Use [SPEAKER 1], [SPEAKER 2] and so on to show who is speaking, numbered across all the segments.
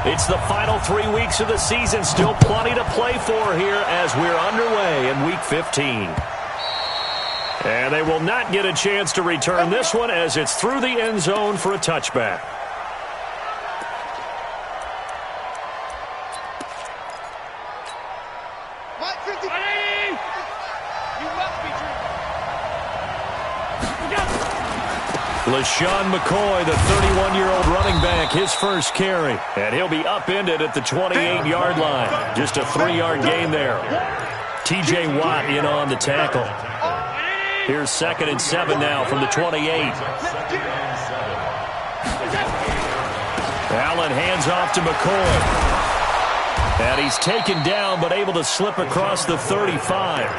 [SPEAKER 1] It's the final 3 weeks of the season. Still plenty to play for here as we're underway in Week 15. And they will not get a chance to return this one as it's through the end zone for a touchback. LaShawn McCoy, the 31-year-old running back, his first carry. And he'll be upended at the 28-yard line. Just a 3-yard gain there. T.J. Watt in on the tackle. Here's 2nd and 7 now from the 28. Allen hands off to McCoy. And he's taken down but able to slip across the 35.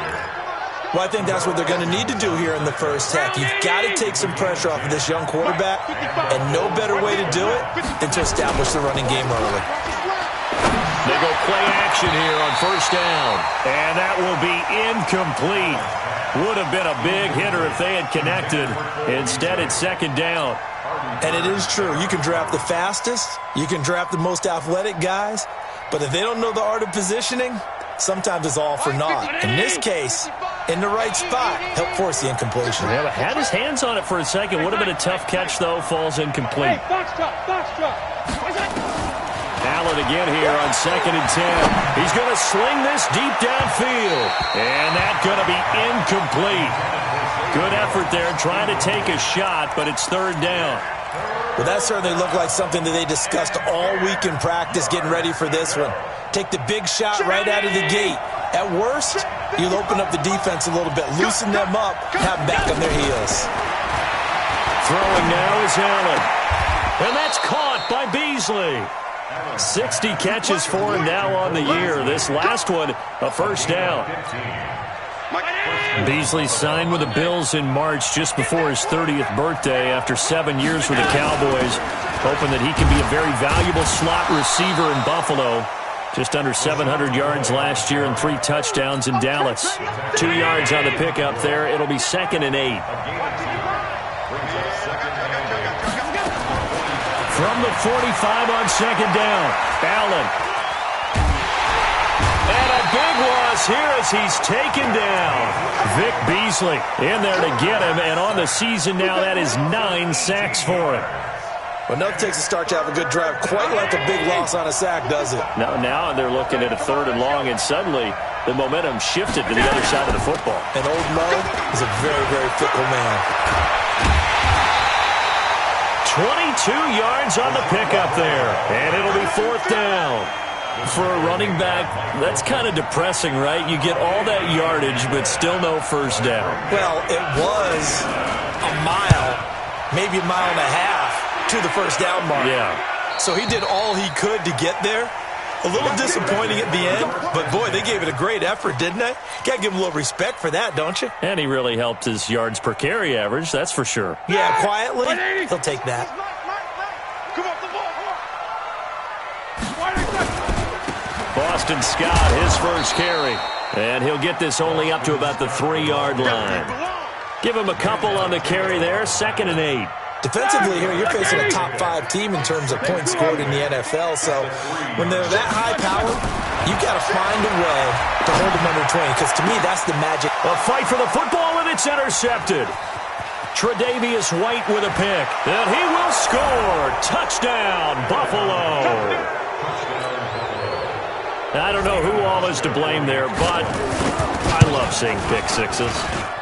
[SPEAKER 2] Well, I think that's what they're going to need to do here in the first half. You've got to take some pressure off of this young quarterback, and no better way to do it than to establish the running game early.
[SPEAKER 1] They go play action here on first down, and that will be incomplete. Would have been a big hitter if they had connected. Instead, it's 2nd down.
[SPEAKER 2] And it is true. You can draft the fastest, you can draft the most athletic guys, but if they don't know the art of positioning, sometimes it's all for naught. In this case, in the right spot, help force the incompletion.
[SPEAKER 1] Yeah, but had his hands on it for a second. Would have been a tough catch, though. Falls incomplete. Allen again here on 2nd and 10. He's going to sling this deep downfield. And that's going to be incomplete. Good effort there trying to take a shot, but it's 3rd down.
[SPEAKER 2] Well, that certainly looked like something that they discussed all week in practice getting ready for this one. Take the big shot right out of the gate. At worst, you'll open up the defense a little bit, loosen them up, have them back on their heels.
[SPEAKER 1] Throwing now is Allen. And that's caught by Beasley. 60 catches for him now on the year. This last one, a first down. Beasley signed with the Bills in March just before his 30th birthday after 7 years with the Cowboys, hoping that he can be a very valuable slot receiver in Buffalo. Just under 700 yards last year and 3 touchdowns in Dallas. 2 yards on the pickup there. It'll be 2nd and 8. From the 45 on 2nd down, Allen. And a big loss here as he's taken down. Vic Beasley in there to get him, and on the season now, that is 9 sacks for him.
[SPEAKER 2] Well, nothing takes a start to have a good drive quite like a big loss on a sack, does it?
[SPEAKER 1] Now they're looking at a 3rd and long, and suddenly the momentum shifted to the other side of the football.
[SPEAKER 2] And old Mo is a very, very fickle man.
[SPEAKER 1] 22 yards on the pickup there, and it'll be 4th down. For a running back, that's kind of depressing, right? You get all that yardage, but still no first down.
[SPEAKER 2] Well, it was a mile, maybe a mile and a half to the first down mark.
[SPEAKER 1] Yeah.
[SPEAKER 2] So he did all he could to get there. A little disappointing at the end, but boy, they gave it a great effort, didn't they? Got to give him a little respect for that, don't you?
[SPEAKER 1] And he really helped his yards per carry average, that's for sure.
[SPEAKER 2] Yeah, quietly, he'll take that.
[SPEAKER 1] Boston Scott, his first carry. And he'll get this only up to about the 3-yard line. Give him a couple on the carry there, 2nd and 8.
[SPEAKER 2] Defensively here, you're facing a top 5 team in terms of points scored in the NFL. So when they're that high powered, you've got to find a way to hold them under 20. Because to me, that's the magic.
[SPEAKER 1] A fight for the football, and it's intercepted. Tre'Davious White with a pick. And he will score. Touchdown, Buffalo. I don't know who all is to blame there, but I love seeing pick sixes.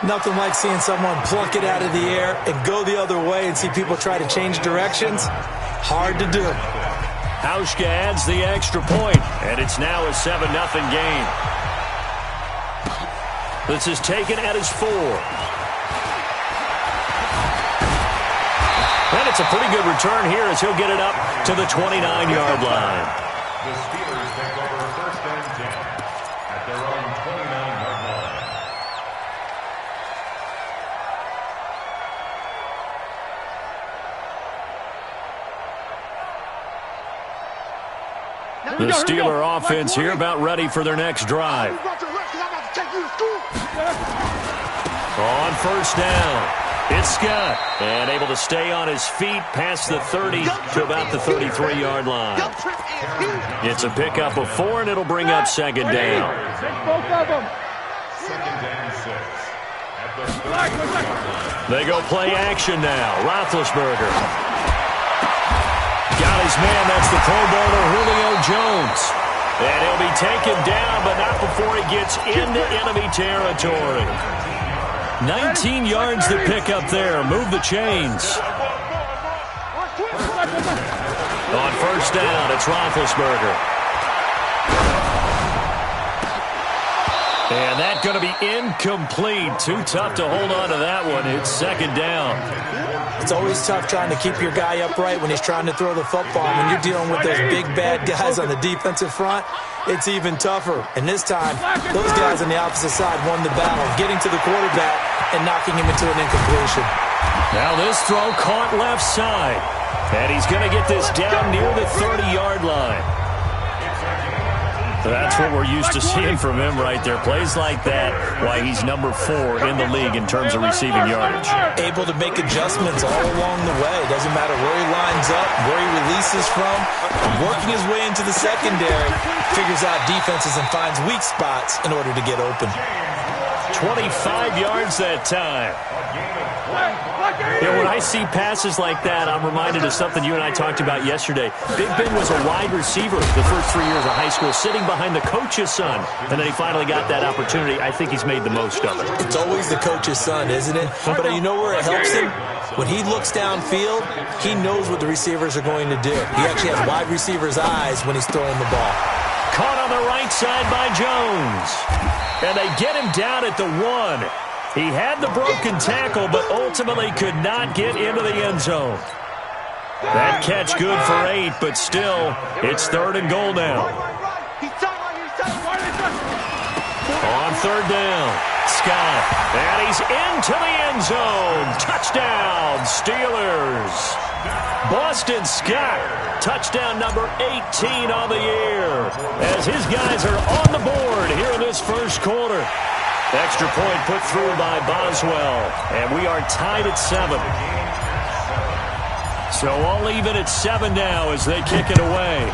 [SPEAKER 2] Nothing like seeing someone pluck it out of the air and go the other way and see people try to change directions. Hard to do.
[SPEAKER 1] Hauschka adds the extra point, and it's now a 7-0 game. This is taken at his 4. And it's a pretty good return here as he'll get it up to the 29-yard line.
[SPEAKER 3] The Steelers take over 1st and 10 at their own 29-yard line.
[SPEAKER 1] The Steeler offense here about ready for their next drive. On first down, It's Scott, and able to stay on his feet past the 30 to about the 33-yard line. It's a pickup of 4, and it'll bring up second down.
[SPEAKER 3] Second and 6.
[SPEAKER 1] They go play action now. Roethlisberger. Got his man. That's the Pro Bowler Julio Jones. And he'll be taken down, but not before he gets into enemy territory. 19 yards to pick up there. Move the chains. On first down, it's Roethlisberger. And that's going to be incomplete. Too tough to hold on to that one. It's second down.
[SPEAKER 2] It's always tough trying to keep your guy upright when he's trying to throw the football. When you're dealing with those big, bad guys on the defensive front, it's even tougher. And this time, those guys on the opposite side won the battle, getting to the quarterback and knocking him into an incompletion.
[SPEAKER 1] Now this throw caught left side. And he's going to get this down near the 30-yard line. That's what we're used to seeing from him right there. Plays like that, why he's number 4 in the league in terms of receiving yardage.
[SPEAKER 2] Able to make adjustments all along the way. Doesn't matter where he lines up, where he releases from. Working his way into the secondary, figures out defenses and finds weak spots in order to get open.
[SPEAKER 1] 25 yards that time. When I see passes like that, I'm reminded of something you and I talked about yesterday. Big Ben was a wide receiver the first 3 years of high school, sitting behind the coach's son, and then he finally got that opportunity. I think he's made the most of it.
[SPEAKER 2] It's always the coach's son, isn't it? But you know where it helps him? When he looks downfield, he knows what the receivers are going to do. He actually has wide receivers' eyes when he's throwing the ball.
[SPEAKER 1] Caught on the right side by Jones. And they get him down at the 1. He had the broken tackle, but ultimately could not get into the end zone. That catch good for 8, but still, it's 3rd and goal now. On 3rd down, Scott, and he's into the end zone. Touchdown, Steelers. Boston Scott, touchdown number 18 on the year, as his guys are on the board here in this first quarter. Extra point put through by Boswell, and we are tied at 7. So all even at 7 now as they kick it away.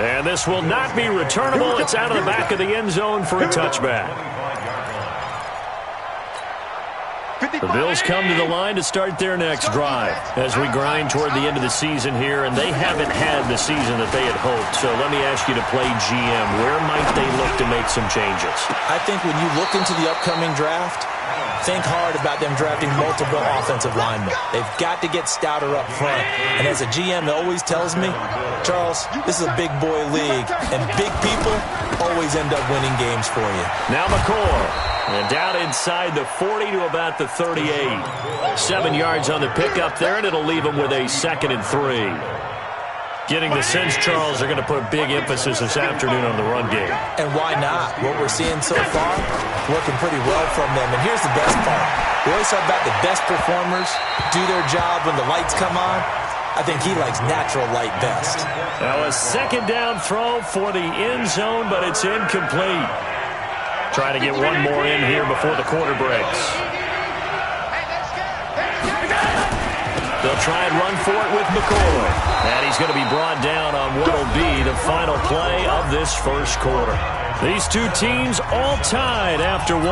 [SPEAKER 1] And this will not be returnable. It's out of the back of the end zone for a touchback. The Bills come to the line to start their next drive as we grind toward the end of the season here, and they haven't had the season that they had hoped. So let me ask you to play GM. Where might they look to make some changes?
[SPEAKER 2] I think when you look into the upcoming draft, think hard about them drafting multiple offensive linemen. They've got to get stouter up front. And as a GM always tells me, Charles, this is a big boy league, and big people always end up winning games for you.
[SPEAKER 1] Now McCoy. And down inside the 40 to about the 38. 7 yards on the pickup there, and it'll leave them with a 2nd and 3. Getting the sense, Charles, they're going to put big emphasis this afternoon on the run game.
[SPEAKER 2] And why not? What we're seeing so far, working pretty well from them. And here's the best part. We always talk about the best performers do their job when the lights come on. I think he likes natural light best.
[SPEAKER 1] Now a 2nd down throw for the end zone, but it's incomplete. Trying to get one more in here before the quarter breaks. They'll try and run for it with McCoy. And he's going to be brought down on what will be the final play of this first quarter. These two teams all tied after 1.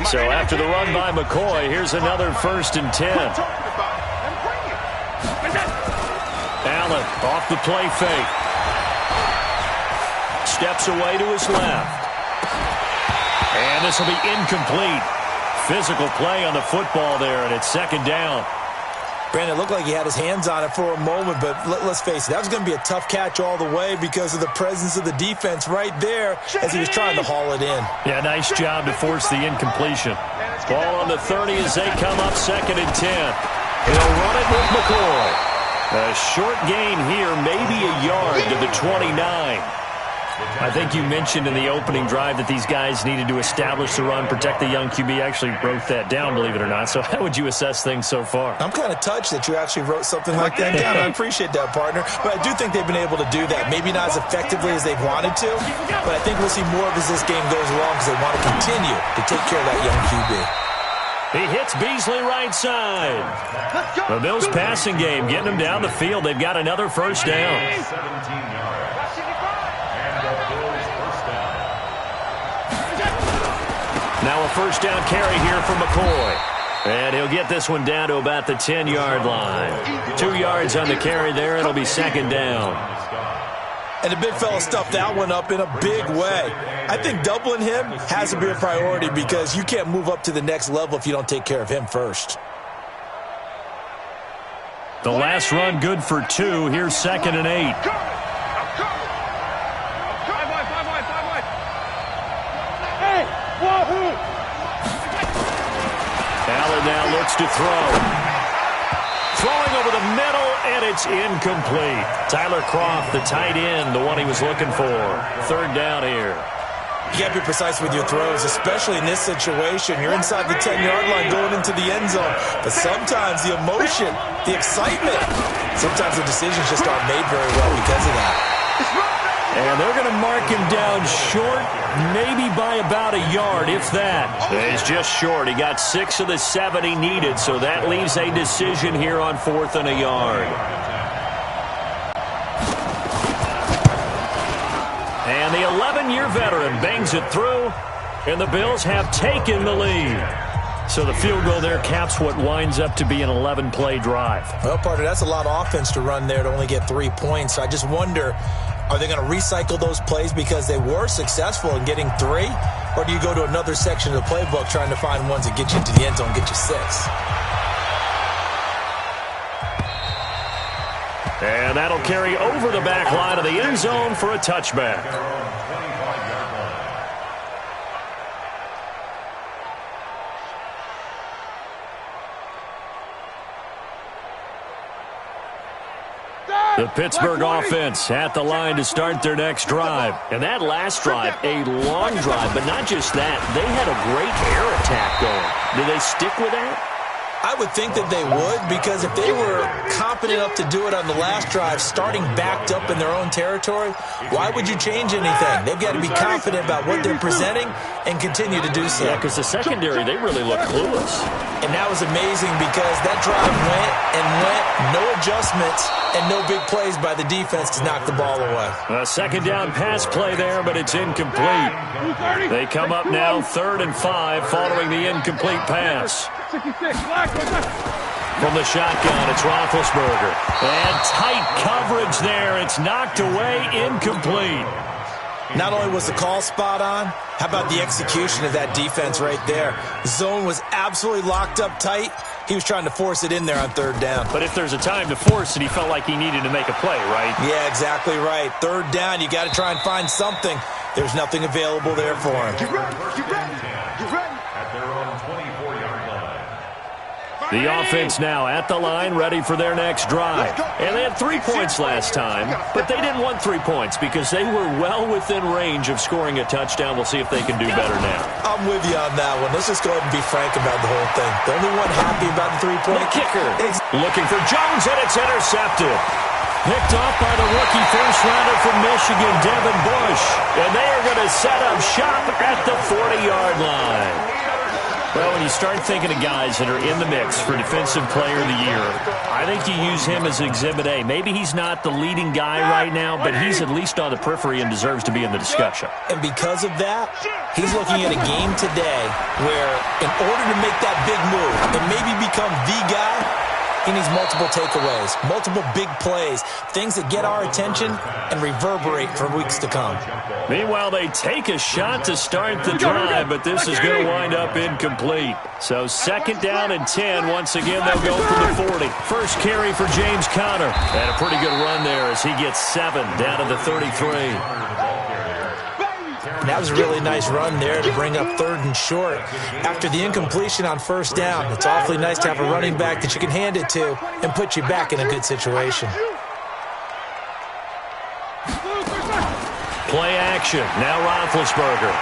[SPEAKER 1] So after the run by McCoy, here's another 1st and 10. Allen off the play fake. Steps away to his left. And this will be incomplete. Physical play on the football there, and it's 2nd down.
[SPEAKER 2] Brandon, it looked like he had his hands on it for a moment, but let's face it, that was going to be a tough catch all the way because of the presence of the defense right there as he was trying to haul it in.
[SPEAKER 1] Yeah, nice job to force the incompletion. Ball on the 30 as they come up 2nd and 10. He'll run it with McCoy. A short gain here, maybe a yard to the 29. I think you mentioned in the opening drive that these guys needed to establish the run, protect the young QB. I actually wrote that down, believe it or not. So how would you assess things so far?
[SPEAKER 2] I'm kind of touched that you actually wrote something like that down. I appreciate that, partner. But I do think they've been able to do that. Maybe not as effectively as they've wanted to, but I think we'll see more of as this game goes along because they want to continue to take care of that young QB.
[SPEAKER 1] He hits Beasley right side. The Bills passing game getting them down the field. They've got another first down.
[SPEAKER 3] 17 yards. And the Bills first down.
[SPEAKER 1] Now a first down carry here from McCoy. And he'll get this one down to about the 10-yard line. 2 yards on the carry there. It'll be second down.
[SPEAKER 2] And the big fella stuffed that one up in a big way. I think doubling him has to be a priority because you can't move up to the next level if you don't take care of him first.
[SPEAKER 1] The last run good for 2. Here's 2nd and 8. Allen now looks to throw. Throwing over the middle, and it's incomplete. Tyler Kroft, the tight end, the one he was looking for. Third down here.
[SPEAKER 2] You got to be precise with your throws, especially in this situation. You're inside the 10-yard line going into the end zone. But sometimes the emotion, the excitement, sometimes the decisions just aren't made very well because of that.
[SPEAKER 1] And they're going to mark him down short, maybe by about a yard, if that. It's just short. He got 6 of the 7 he needed, so that leaves a decision here on 4th and a yard. And the 11-year veteran bangs it through, and the Bills have taken the lead. So the field goal there caps what winds up to be an 11-play drive.
[SPEAKER 2] Well, partner, that's a lot of offense to run there to only get 3 points. I just wonder, are they going to recycle those plays because they were successful in getting 3? Or do you go to another section of the playbook trying to find ones that get you into the end zone, get you 6?
[SPEAKER 1] And that'll carry over the back line of the end zone for a touchback. The Pittsburgh offense at the line to start their next drive. And that last drive, a long drive, but not just that. They had a great air attack going. Do they stick with that?
[SPEAKER 2] I would think that they would, because if they were competent enough to do it on the last drive, starting backed up in their own territory, why would you change anything? They've got to be confident about what they're presenting and continue to do so.
[SPEAKER 1] Yeah, because the secondary, they really look clueless.
[SPEAKER 2] And that was amazing because that drive went and went, no adjustments, and no big plays by the defense to knock the ball away.
[SPEAKER 1] A second down pass play there, but it's incomplete. They come up now 3rd and 5 following the incomplete pass. From the shotgun, it's Roethlisberger. And tight coverage there. It's knocked away, incomplete.
[SPEAKER 2] Not only was the call spot on, how about the execution of that defense right there? The zone was absolutely locked up tight. He was trying to force it in there on 3rd down.
[SPEAKER 1] But if there's a time to force it, he felt like he needed to make a play, right?
[SPEAKER 2] Yeah, exactly right. 3rd down, you got to try and find something. There's nothing available there for him.
[SPEAKER 3] Get ready. At their own 24-yard line.
[SPEAKER 1] The offense now at the line, ready for their next drive. And they had 3 points last time, but they didn't want 3 points because they were well within range of scoring a touchdown. We'll see if they can do better now.
[SPEAKER 2] I'm with you on that one. Let's just go ahead and be frank about the whole thing. The only one happy about the 3-point
[SPEAKER 1] The kicker looking for Jones, and it's intercepted. Picked off by the rookie first-rounder from Michigan, Devin Bush. And they are going to set up shop at the 40-yard line. Well, when you start thinking of guys that are in the mix for Defensive Player of the Year, I think you use him as Exhibit A. Maybe he's not the leading guy right now, but he's at least on the periphery and deserves to be in the discussion.
[SPEAKER 2] And because of that, he's looking at a game today where in order to make that big move and maybe become the guy, he needs multiple takeaways, multiple big plays, things that get our attention and reverberate for weeks to come.
[SPEAKER 1] Meanwhile, they take a shot to start the drive, but this is going to wind up incomplete. So 2nd down and 10. Once again, they'll go for the 40. First carry for James Conner. And a pretty good run there as he gets 7 down to the 33.
[SPEAKER 2] That was a really nice run there to bring up 3rd and short. After the incompletion on 1st down, it's awfully nice to have a running back that you can hand it to and put you back in a good situation.
[SPEAKER 1] Play action. Now Roethlisberger.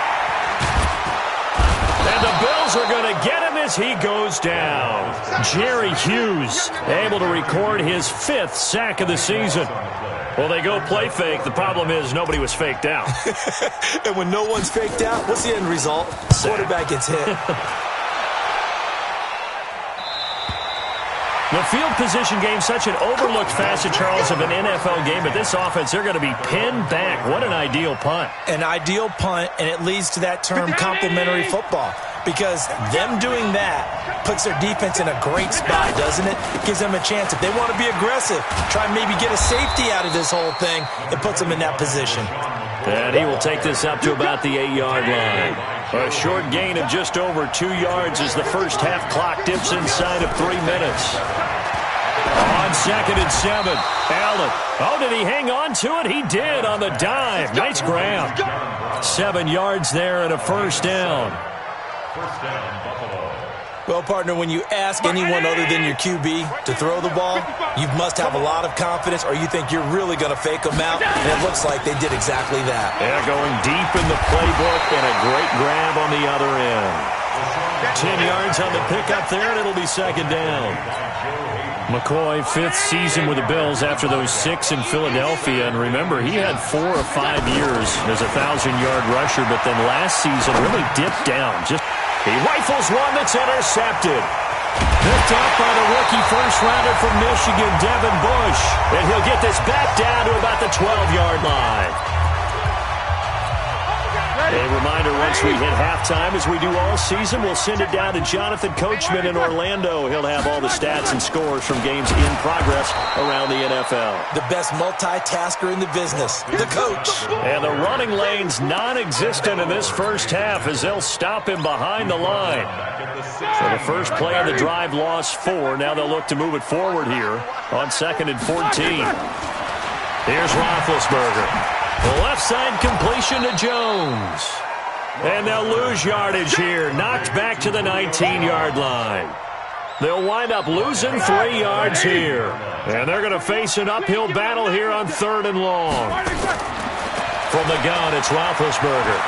[SPEAKER 1] And the Bills are going to get him as he goes down. Jerry Hughes able to record his 5th sack of the season. Well, they go play fake. The problem is nobody was faked out.
[SPEAKER 2] And when no one's faked out, what's the end result? Quarterback gets hit.
[SPEAKER 1] The field position game, such an overlooked facet, Charles, of an NFL game. But this offense, they're going to be pinned back. What an ideal punt.
[SPEAKER 2] An ideal punt, and it leads to that term complementary football. Because them doing that puts their defense in a great spot, doesn't it? Gives them a chance. If they want to be aggressive, try and maybe get a safety out of this whole thing, it puts them in that position.
[SPEAKER 1] And he will take this up to about the 8-yard line. A short gain of just over 2 yards as the first half clock dips inside of 3 minutes. On 2nd and 7, Allen. Oh, did he hang on to it? He did on the dive. Nice grab. 7 yards there and a first down.
[SPEAKER 3] First down, Buffalo.
[SPEAKER 2] Well, partner, when you ask anyone other than your QB to throw the ball, you must have a lot of confidence or you think you're really going to fake them out, and it looks like they did exactly that.
[SPEAKER 1] Yeah, going deep in the playbook and a great grab on the other end. 10 yards on the pickup there, and it'll be 2nd down. McCoy, 5th season with the Bills after those 6 in Philadelphia. And remember, he had 4 or 5 years as a 1,000-yard rusher, but then last season really dipped down. He rifles one that's intercepted. Picked off by the rookie first-rounder from Michigan, Devin Bush. And he'll get this back down to about the 12-yard line. A reminder, once we hit halftime, as we do all season, we'll send it down to Jonathan Coachman in Orlando. He'll have all the stats and scores from games in progress around the NFL.
[SPEAKER 2] The best multitasker in the business, the coach.
[SPEAKER 1] And the running lane's non-existent in this first half as they'll stop him behind the line. So the first play of the drive lost 4. Now they'll look to move it forward here on 2nd and 14. Here's Roethlisberger. The left side completion to Jones. And they'll lose yardage here. Knocked back to the 19-yard line. They'll wind up losing 3 yards here. And they're going to face an uphill battle here on 3rd and long. From the gun, it's Roethlisberger.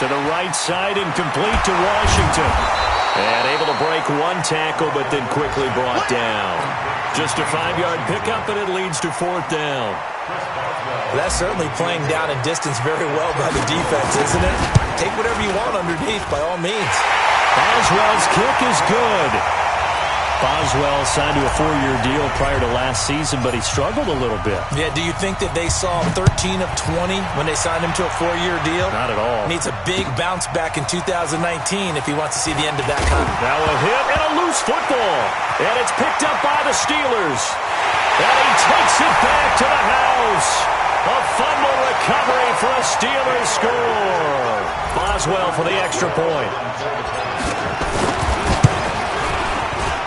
[SPEAKER 1] To the right side and complete to Washington. And able to break 1 tackle, but then quickly brought down. Just a 5-yard pickup, and it leads to 4th down.
[SPEAKER 2] That's certainly playing down in distance very well by the defense, isn't it? Take whatever you want underneath, by all means.
[SPEAKER 1] Boswell's kick is good. Boswell signed to a 4-year deal prior to last season, but he struggled a little bit.
[SPEAKER 2] Yeah, do you think that they saw 13 of 20 when they signed him to a 4-year deal?
[SPEAKER 1] Not at all.
[SPEAKER 2] Needs a big bounce back in 2019 if he wants to see the end of that kind.
[SPEAKER 1] Now a hit and a loose football. And it's picked up by the Steelers. And he takes it back to the house. A fumble recovery for a Steelers score. Boswell for the extra point.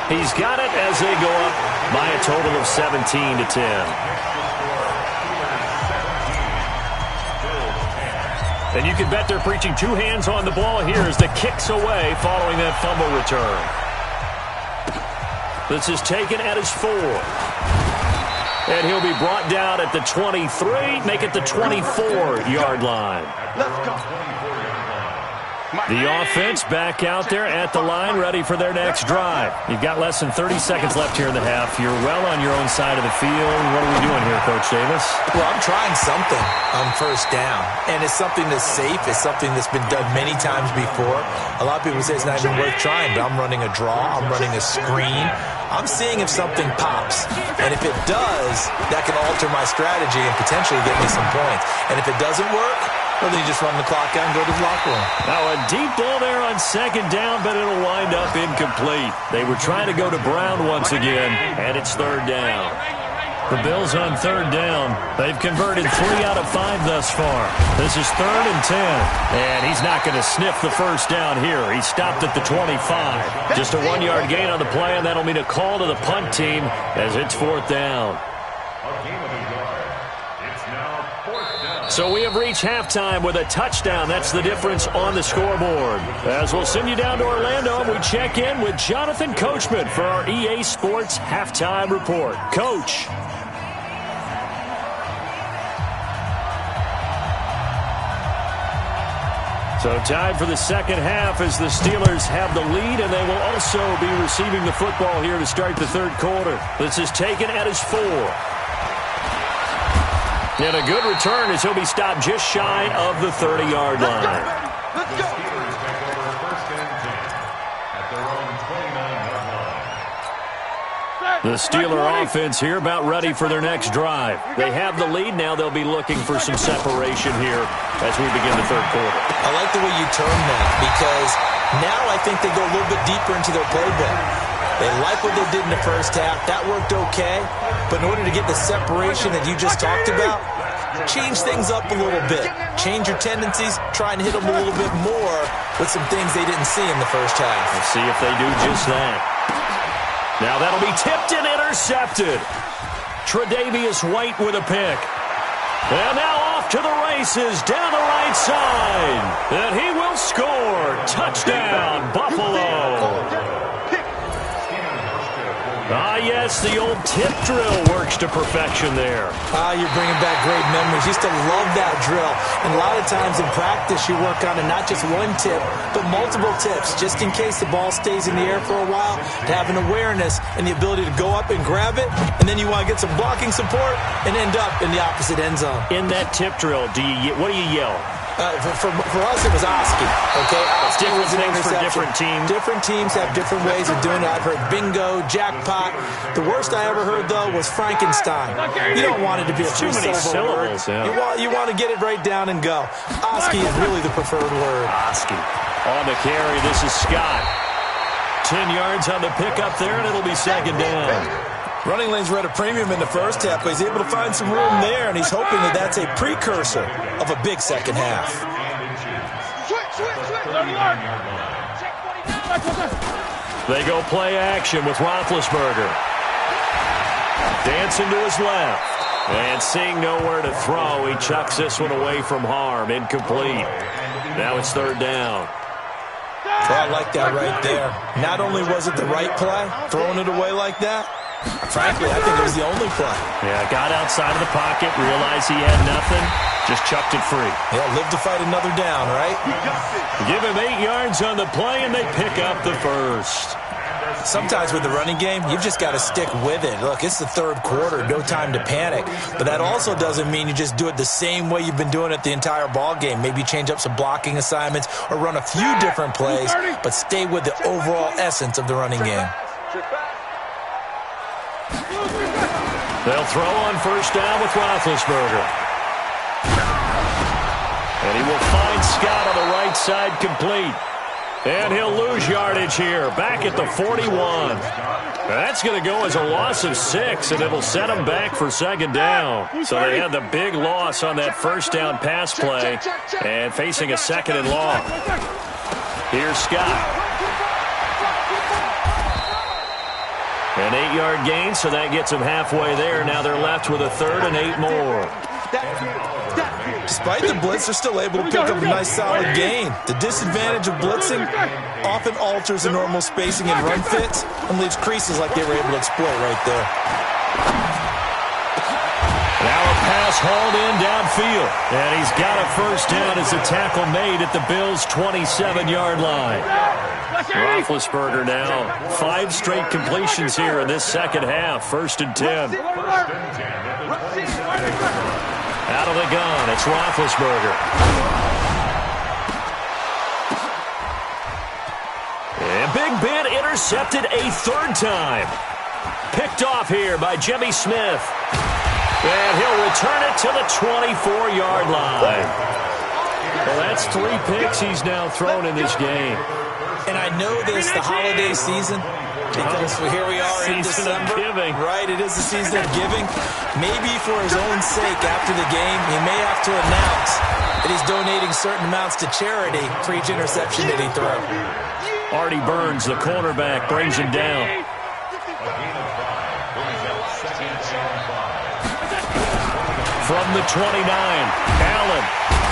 [SPEAKER 1] He's got it as they go up by a total of 17 to 10. And you can bet they're preaching 2 hands on the ball here as the kick's away following that fumble return. This is taken at his 4. And he'll be brought down at the 23, make it the 24-yard line.
[SPEAKER 3] Let's go.
[SPEAKER 1] The offense back out there at the line, ready for their next drive. You've got less than 30 seconds left here in the half. You're well on your own side of the field. What are we doing here, Coach Davis?
[SPEAKER 2] Well, I'm trying something on 1st down, and it's something that's safe. It's something that's been done many times before. A lot of people say it's not even worth trying, but I'm running a draw. I'm running a screen. I'm seeing if something pops, and if it does, that can alter my strategy and potentially get me some points. And if it doesn't work, well, then you just run the clock out and go to the locker room.
[SPEAKER 1] Now a deep ball there on 2nd down, but it'll wind up incomplete. They were trying to go to Brown once again, and it's 3rd down. The Bills on 3rd down. They've converted 3 out of 5 thus far. This is 3rd and 10. And he's not going to sniff the first down here. He stopped at the 25. Just a 1-yard gain on the play, and that'll mean a call to the punt team as it's 4th down. So we have reached halftime with a touchdown. That's the difference on the scoreboard. As we'll send you down to Orlando, and we check in with Jonathan Coachman for our EA Sports Halftime Report. Coach. So tied for the second half as the Steelers have the lead, and they will also be receiving the football here to start the third quarter. This is taken at his 4. And a good return as he'll be stopped just shy of the 30-yard line.
[SPEAKER 3] The Steelers take over first and 10 at their own 29-yard line.
[SPEAKER 1] The Steeler offense here about ready for their next drive. They have the lead now. They'll be looking for some separation here as we begin the third quarter.
[SPEAKER 2] I like the way you term that because now I think they go a little bit deeper into their playbook. They like what they did in the first half. That worked okay. But in order to get the separation that you just talked about, change things up a little bit. Change your tendencies. Try and hit them a little bit more with some things they didn't see in the first half.
[SPEAKER 1] Let's see if they do just that. Now that'll be tipped and intercepted. Tre'Davious White with a pick. And now off to the races down the right side. And he will score. Touchdown, Buffalo. Ah, yes, the old tip drill works to perfection there.
[SPEAKER 2] You're bringing back great memories. Used to love that drill. And a lot of times in practice, you work on it, not just one tip, but multiple tips, just in case the ball stays in the air for a while, to have an awareness and the ability to go up and grab it, and then you want to get some blocking support and end up in the opposite end zone.
[SPEAKER 1] In that tip drill, what do you yell?
[SPEAKER 2] For us, it was Oski. Okay, Oski
[SPEAKER 1] different
[SPEAKER 2] was an
[SPEAKER 1] things for
[SPEAKER 2] interception.
[SPEAKER 1] different teams.
[SPEAKER 2] Different teams have different ways of doing it. I've heard bingo, jackpot. The worst I ever heard, though, was Frankenstein. You don't want it to be a
[SPEAKER 1] too many syllables.
[SPEAKER 2] Yeah. You want to get it right down and go. Oski is really the preferred word.
[SPEAKER 1] Oski. On the carry, this is Scott. 10 yards on the pickup there, and it'll be second down.
[SPEAKER 2] Running lanes were at a premium in the first half, but he's able to find some room there, and he's hoping that that's a precursor of a big second half.
[SPEAKER 1] They go play action with Roethlisberger. Dancing to his left. And seeing nowhere to throw, he chucks this one away from harm. Incomplete. Now it's third down.
[SPEAKER 2] Well, I like that right there. Not only was it the right play, throwing it away like that, frankly, I think it was the only play.
[SPEAKER 1] Yeah, got outside of the pocket, realized he had nothing, just chucked it free.
[SPEAKER 2] Yeah, live to fight another down, right?
[SPEAKER 1] Give him 8 yards on the play, and they pick up the first.
[SPEAKER 2] Sometimes with the running game, you've just got to stick with it. Look, it's the third quarter, no time to panic. But that also doesn't mean you just do it the same way you've been doing it the entire ball game. Maybe change up some blocking assignments or run a few different plays, but stay with the overall essence of the running game.
[SPEAKER 1] They'll throw on first down with Roethlisberger. And he will find Scott on the right side complete. And he'll lose yardage here, back at the 41. That's going to go as a loss of 6, and it'll set them back for second down. So they had the big loss on that first down pass play and facing a second and long. Here's Scott. An 8-yard gain, so that gets them halfway there. Now they're left with a third and 8 more.
[SPEAKER 2] Despite the blitz, they're still able to pick up a nice solid gain. The disadvantage of blitzing often alters the normal spacing and run fits and leaves creases like they were able to exploit right there.
[SPEAKER 1] Now a pass hauled in downfield. And he's got a first down as a tackle made at the Bills' 27-yard line. Roethlisberger now 5 straight completions here in this second half. First and 10. Out of the gun, it's Roethlisberger. And Big Ben intercepted a third time. Picked off here by Jimmy Smith. And he'll return it to the 24-yard line. Well, that's 3 picks he's now thrown in this game.
[SPEAKER 2] And I know this, the holiday season, because here we are in December. Right, it is the season of giving. Maybe for his own sake after the game, he may have to announce that he's donating certain amounts to charity for each interception that he throws.
[SPEAKER 1] Artie Burns, the cornerback, brings him down. From the 29, Allen.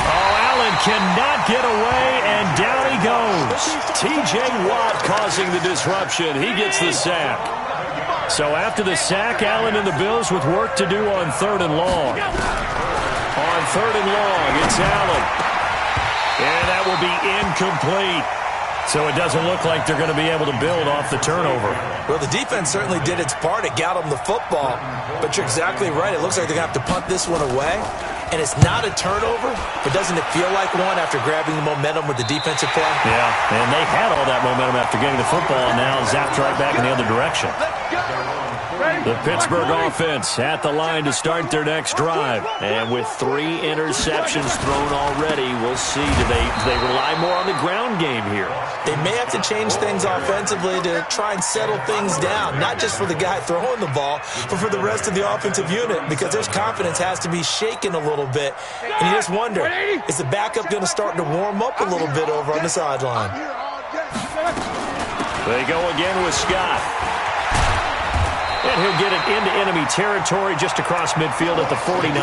[SPEAKER 1] Oh, Allen cannot get away, and down he goes. T.J. Watt causing the disruption. He gets the sack. So after the sack, Allen and the Bills with work to do on third and long. On third and long, it's Allen. And And that will be incomplete. So it doesn't look like they're going to be able to build off the turnover.
[SPEAKER 2] Well, the defense certainly did its part. It got them the football. But you're exactly right. It looks like they're going to have to punt this one away. And it's not a turnover, but doesn't it feel like one after grabbing the momentum with the defensive play?
[SPEAKER 1] Yeah, and they had all that momentum after getting the football, and now zapped right back in the other direction. The Pittsburgh offense at the line to start their next drive. And with 3 interceptions thrown already, we'll see. Do they rely more on the ground game here?
[SPEAKER 2] They may have to change things offensively to try and settle things down, not just for the guy throwing the ball, but for the rest of the offensive unit, because their confidence has to be shaken a little bit. And you just wonder, is the backup going to start to warm up a little bit over on the sideline?
[SPEAKER 1] They go again with Scott. And he'll get it into enemy territory just across midfield at the 49.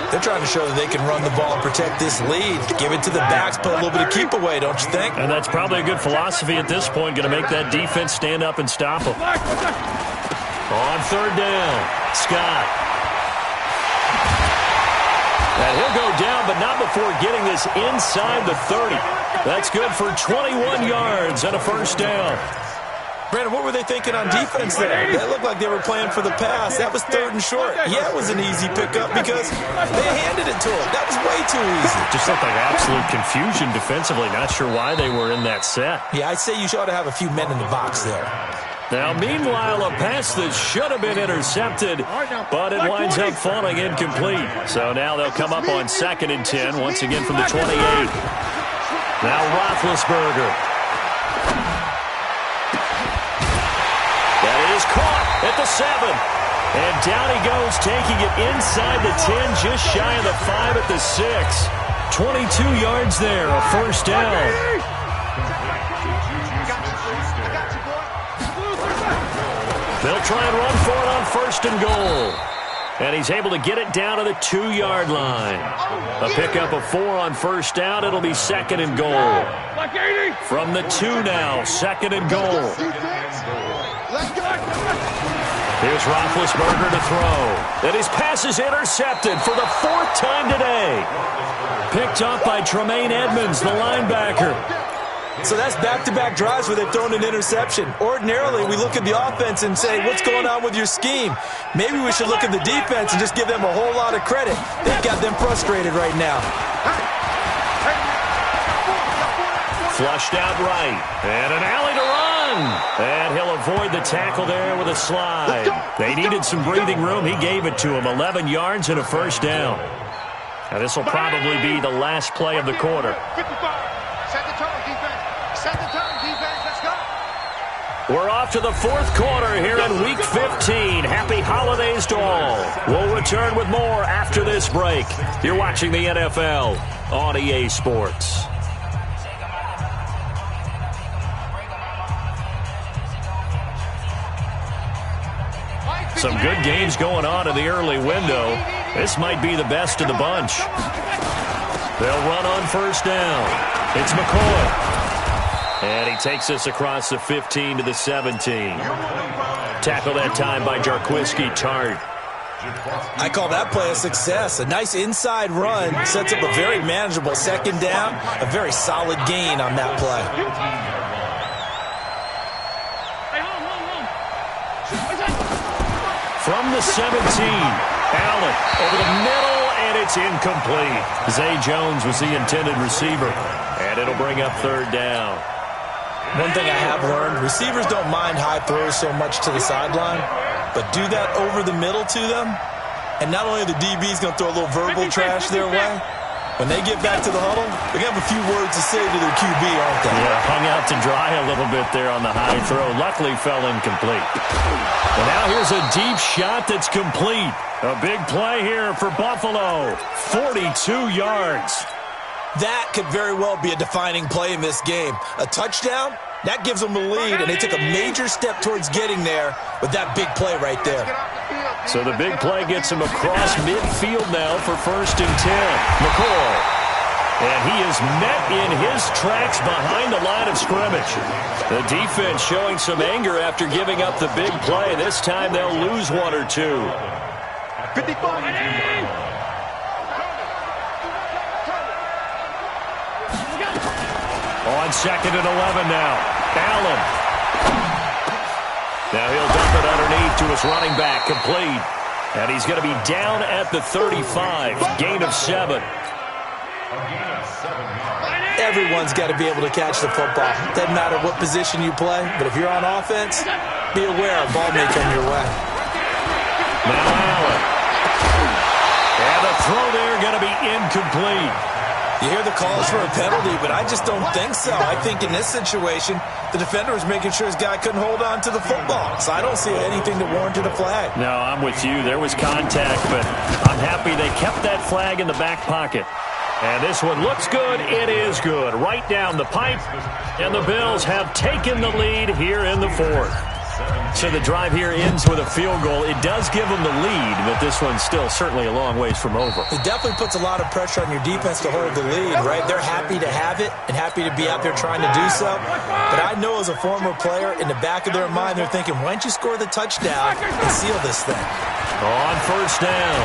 [SPEAKER 2] They're trying to show that they can run the ball and protect this lead. Give it to the backs, put a little bit of keep away, don't you think?
[SPEAKER 1] And that's probably a good philosophy at this point, going to make that defense stand up and stop them. On third down, Scott. And he'll go down, but not before getting this inside the 30. That's good for 21 yards and a first down.
[SPEAKER 2] Brandon, what were they thinking on defense there? They looked like they were playing for the pass. That was 3rd and short. Yeah, it was an easy pickup because they handed it to him. That was way too easy.
[SPEAKER 1] Just looked like absolute confusion defensively. Not sure why they were in that set.
[SPEAKER 2] Yeah, I'd say you ought to have a few men in the box there.
[SPEAKER 1] Now, meanwhile, a pass that should have been intercepted, but it winds up falling incomplete. So now they'll come up on 2nd and 10, once again from the 28. Now Roethlisberger. That is caught at the 7. And down he goes, taking it inside the 10, just shy of the 5 at the 6. 22 yards there, a first down. They'll try and run for it on 1st and goal. And he's able to get it down to the 2-yard line. A pickup of 4 on 1st down. It'll be 2nd and goal. From the 2 now, 2nd and goal. Here's Roethlisberger to throw. And his pass is intercepted for the 4th time today. Picked up by Tremaine Edmonds, the linebacker.
[SPEAKER 2] So that's back-to-back drives where they've thrown an interception. Ordinarily, we look at the offense and say, what's going on with your scheme? Maybe we should look at the defense and just give them a whole lot of credit. They've got them frustrated right now.
[SPEAKER 1] Flushed out right. And an alley to run. And he'll avoid the tackle there with a slide. They needed some breathing room. He gave it to him. 11 yards and a first down. Now this will probably be the last play of the quarter. We're off to the 4th quarter here in Week 15. Happy holidays to all. We'll return with more after this break. You're watching the NFL on EA Sports. Some good games going on in the early window. This might be the best of the bunch. They'll run on 1st down. It's McCoy. And he takes us across the 15 to the 17. Tackle that time by Jarquiski Tart.
[SPEAKER 2] I call that play a success. A nice inside run sets up a very manageable 2nd down. A very solid gain on that play.
[SPEAKER 1] From the 17, Allen over the middle, and it's incomplete. Zay Jones was the intended receiver, and it'll bring up 3rd down.
[SPEAKER 2] One thing I have learned, receivers don't mind high throws so much to the sideline, but do that over the middle to them, and not only are the DBs going to throw a little verbal trash their way, when they get back to the huddle, they're going to have a few words to say to their QB, aren't they?
[SPEAKER 1] Yeah, hung out to dry a little bit there on the high throw. Luckily fell incomplete. And now here's a deep shot that's complete. A big play here for Buffalo. 42 yards.
[SPEAKER 2] That could very well be a defining play in this game. A touchdown, that gives them a lead, and they took a major step towards getting there with that big play right there.
[SPEAKER 1] So the big play gets him across midfield now for 1st and 10. McCoy. And he is met in his tracks behind the line of scrimmage. The defense showing some anger after giving up the big play. This time they'll lose 1 or 2. 55. On 2nd and 11 now. Allen. Now he'll dump it underneath to his running back. Complete. And he's going to be down at the 35. Gain of 7.
[SPEAKER 2] Everyone's got to be able to catch the football. Doesn't matter what position you play, but if you're on offense, be aware a ball may come your way.
[SPEAKER 1] Now Allen. And the throw there going to be incomplete.
[SPEAKER 2] You hear the calls for a penalty, but I just don't think so. I think in this situation, the defender was making sure his guy couldn't hold on to the football. So I don't see anything that warranted a flag.
[SPEAKER 1] No, I'm with you. There was contact, but I'm happy they kept that flag in the back pocket. And this one looks good. It is good. Right down the pipe. And the Bills have taken the lead here in the 4th. So the drive here ends with a field goal. It does give them the lead, but this one's still certainly a long ways from over.
[SPEAKER 2] It definitely puts a lot of pressure on your defense to hold the lead, right? They're happy to have it and happy to be out there trying to do so. But I know as a former player, in the back of their mind, they're thinking, why don't you score the touchdown and seal this thing?
[SPEAKER 1] On 1st down,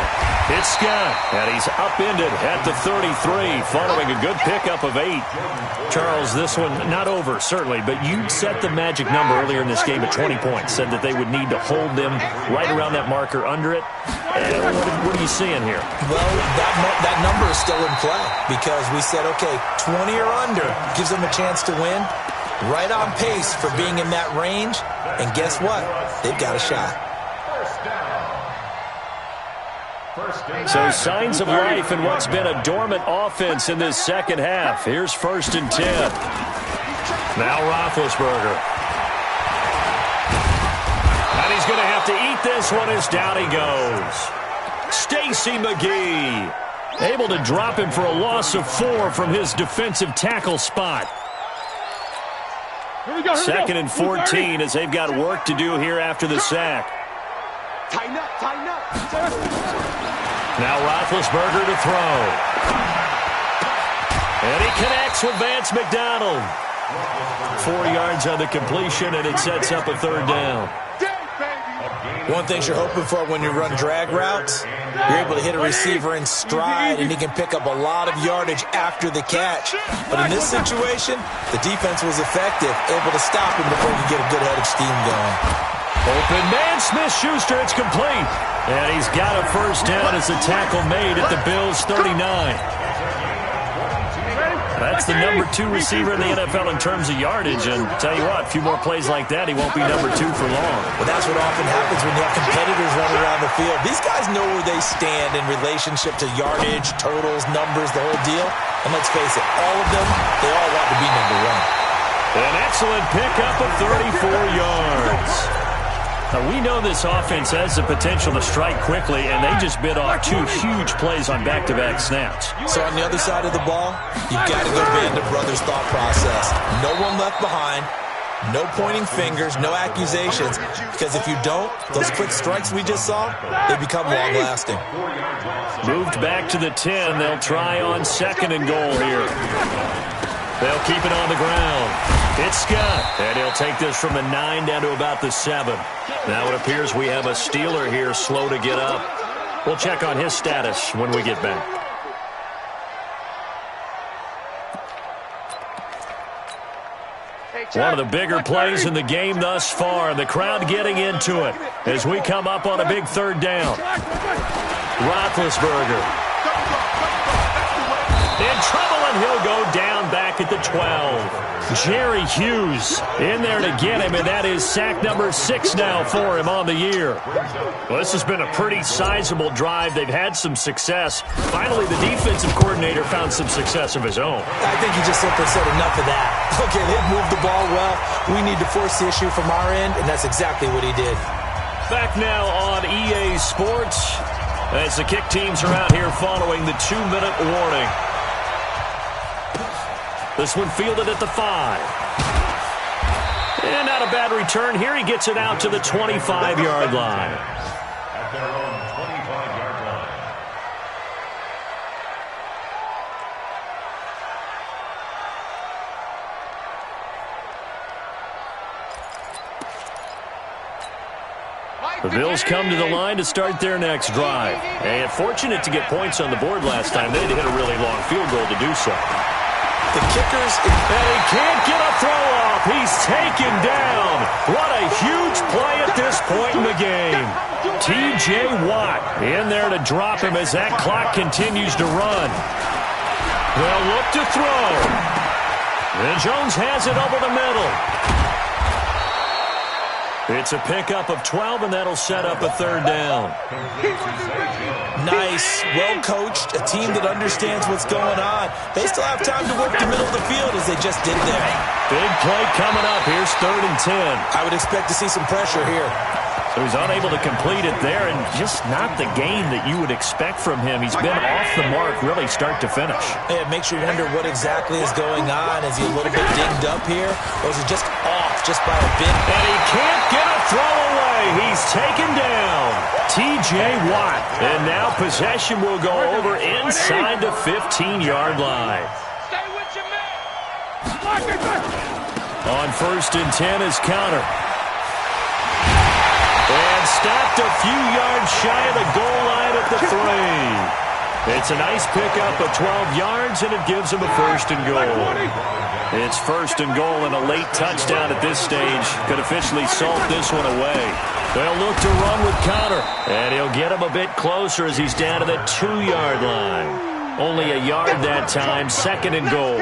[SPEAKER 1] it's Scott, and he's upended at the 33, following a good pickup of 8. Charles, this one not over, certainly, but you set the magic number earlier in this game at 20 points, said that they would need to hold them right around that marker under it. What are you seeing here?
[SPEAKER 2] Well, that number is still in play because we said, okay, 20 or under gives them a chance to win. Right on pace for being in that range, and guess what? They've got a shot.
[SPEAKER 1] So signs of life in what's been a dormant offense in this second half. Here's 1st and 10. Now Roethlisberger. And he's going to have to eat this one as down he goes. Stacy McGee able to drop him for a loss of 4 from his defensive tackle spot. 2nd and 14 as they've got work to do here after the sack.
[SPEAKER 4] Tighten up.
[SPEAKER 1] Now Roethlisberger to throw. And he connects with Vance McDonald. 4 yards on the completion, and it sets up a 3rd down.
[SPEAKER 2] One thing you're hoping for when you run drag routes, you're able to hit a receiver in stride, and he can pick up a lot of yardage after the catch. But in this situation, the defense was effective, able to stop him before he get a good head of steam going.
[SPEAKER 1] Open man, Smith-Schuster, it's complete. And he's got a 1st down as the tackle made at the Bills' 39. That's the number 2 receiver in the NFL in terms of yardage. And tell you what, a few more plays like that, he won't be number 2 for long.
[SPEAKER 2] Well, that's what often happens when you have competitors running around the field. These guys know where they stand in relationship to yardage, totals, numbers, the whole deal. And let's face it, all of them, they all want to be number 1.
[SPEAKER 1] An excellent pickup of 34 yards. Now, we know this offense has the potential to strike quickly, and they just bit off 2 huge plays on back-to-back snaps.
[SPEAKER 2] So on the other side of the ball, you've got to go Band of Brothers thought process. No one left behind, no pointing fingers, no accusations, because if you don't, those quick strikes we just saw, they become long-lasting.
[SPEAKER 1] Moved back to the 10. They'll try on 2nd and goal here. They'll keep it on the ground. It's Scott, and he'll take this from the 9 down to about the 7. Now it appears we have a Steeler here slow to get up. We'll check on his status when we get back. One of the bigger plays in the game thus far. The crowd getting into it as we come up on a big 3rd down. Roethlisberger in trouble, and he'll go down back at the 12. Jerry Hughes in there to get him, and that is sack number 6 now for him on the year. Well, this has been a pretty sizable drive. They've had some success. Finally, the defensive coordinator found some success of his own.
[SPEAKER 2] I think he just simply said enough of that. Okay, they've moved the ball well. We need to force the issue from our end, and that's exactly what he did.
[SPEAKER 1] Back now on EA Sports as the kick teams are out here following the 2-minute warning. This one fielded at the 5. And not a bad return here. He gets it out to the 25-yard line.
[SPEAKER 3] At their own 25-yard line.
[SPEAKER 1] The Bills come to the line to start their next drive. And fortunate to get points on the board last time. They had to hit a really long field goal to do so.
[SPEAKER 2] The kickers...
[SPEAKER 1] And he can't get a throw off. He's taken down. What a huge play at this point in the game. T.J. Watt in there to drop him as that clock continues to run. They'll look to throw. And Jones has it over the middle. It's a pickup of 12, and that'll set up a third down.
[SPEAKER 2] Nice, well-coached, a team that understands what's going on. They still have time to work the middle of the field as they just did there.
[SPEAKER 1] Big play coming up. Here's 3rd and 10.
[SPEAKER 2] I would expect to see some pressure here.
[SPEAKER 1] So he's unable to complete it there, and just not the game that you would expect from him. He's been off the mark really start to finish.
[SPEAKER 2] It makes you wonder what exactly is going on. Is he a little bit dinged up here, or is he just off just by a bit?
[SPEAKER 1] And he can't get a throw away. He's taken down. T.J. Watt. And now possession will go over inside the 15-yard line.
[SPEAKER 4] Stay with your man.
[SPEAKER 1] On 1st and 10 is Counter. And stopped a few yards shy of the goal line at the 3. It's a nice pickup of 12 yards, and it gives him a 1st and goal. It's 1st and goal, and a late touchdown at this stage could officially salt this one away. They'll look to run with Counter, and he'll get him a bit closer as he's down to the 2-yard line. Only a yard that time, 2nd and goal.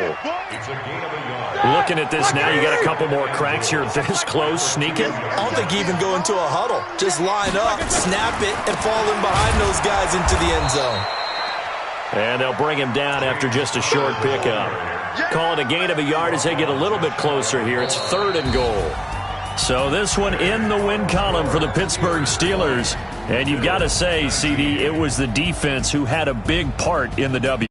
[SPEAKER 1] Looking at this now, you got a couple more cracks here this close, sneaking.
[SPEAKER 2] I don't think you even go into a huddle. Just line up, snap it, and fall in behind those guys into the end zone.
[SPEAKER 1] And they'll bring him down after just a short pickup. Call it a gain of a yard as they get a little bit closer here. It's 3rd and goal. So this one in the win column for the Pittsburgh Steelers. And you've got to say, CD, it was the defense who had a big part in the W.